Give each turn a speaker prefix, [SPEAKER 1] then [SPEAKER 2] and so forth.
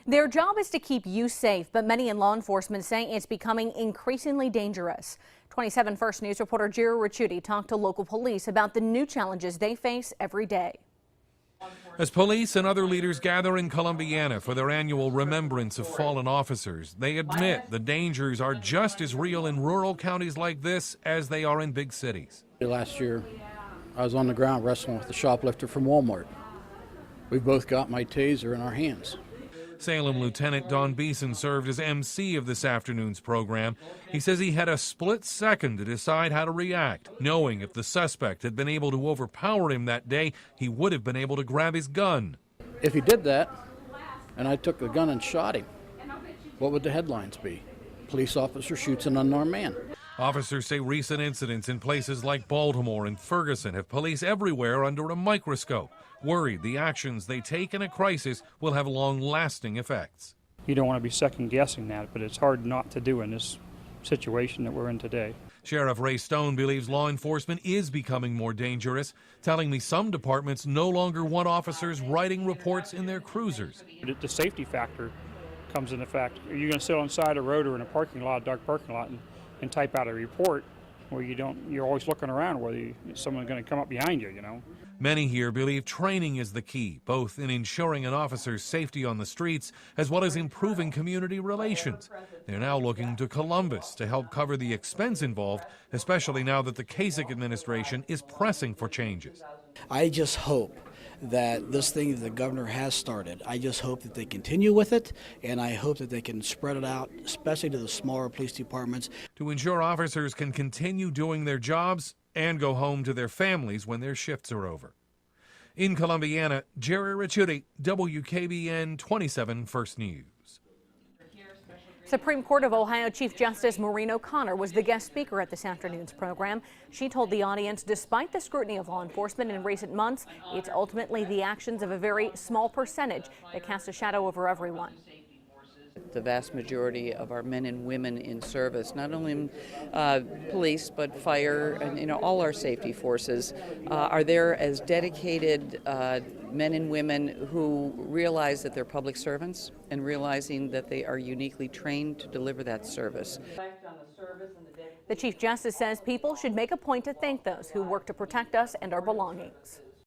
[SPEAKER 1] Their job is to keep you safe, but many in law enforcement say it's becoming increasingly dangerous. 27 First News reporter Gerry Ricciutti talked to local police about the new challenges they face every day.
[SPEAKER 2] As police and other leaders gather in Columbiana for their annual remembrance of fallen officers, they admit the dangers are just as real in rural counties like this as they are in big cities.
[SPEAKER 3] Last year, I was on the ground wrestling with a shoplifter from Walmart. We both got my taser in our hands.
[SPEAKER 2] Salem Lieutenant Don Beeson served as MC of this afternoon's program. He says he had a split second to decide how to react, knowing if the suspect had been able to overpower him that day, he would have been able to grab his gun.
[SPEAKER 3] If he did that, and I took the gun and shot him, what would the headlines be? Police officer shoots an unarmed man.
[SPEAKER 2] Officers say recent incidents in places like Baltimore and Ferguson have police everywhere under a microscope, worried the actions they take in a crisis will have long-lasting effects.
[SPEAKER 4] You don't want to be second-guessing that, but it's hard not to do in this situation that we're in today.
[SPEAKER 2] Sheriff Ray Stone believes law enforcement is becoming more dangerous, telling me some departments no longer want officers writing reports in their cruisers.
[SPEAKER 4] The safety factor comes into fact. Are you going to sit on the side of the road or in a parking lot, dark parking lot, and type out a report where you're always looking around whether someone's going to come up behind you, you know?
[SPEAKER 2] Many here believe training is the key, both in ensuring an officer's safety on the streets as well as improving community relations. They're now looking to Columbus to help cover the expense involved, especially now that the Kasich administration is pressing for changes.
[SPEAKER 5] I just hope that this thing that the governor has started, I just hope that they continue with it, and I hope that they can spread it out, especially to the smaller police departments.
[SPEAKER 2] To ensure officers can continue doing their jobs and go home to their families when their shifts are over. In Columbiana, Gerry Ricciutti, WKBN 27 First News.
[SPEAKER 1] Supreme Court of Ohio Chief Justice Maureen O'Connor was the guest speaker at this afternoon's program. She told the audience, despite the scrutiny of law enforcement in recent months, it's ultimately the actions of a very small percentage that cast a shadow over everyone.
[SPEAKER 6] The vast majority of our men and women in service, not only in police but fire and all our safety forces, are there as dedicated men and women who realize that they're public servants and realizing that they are uniquely trained to deliver that service.
[SPEAKER 1] The Chief Justice says people should make a point to thank those who work to protect us and our belongings.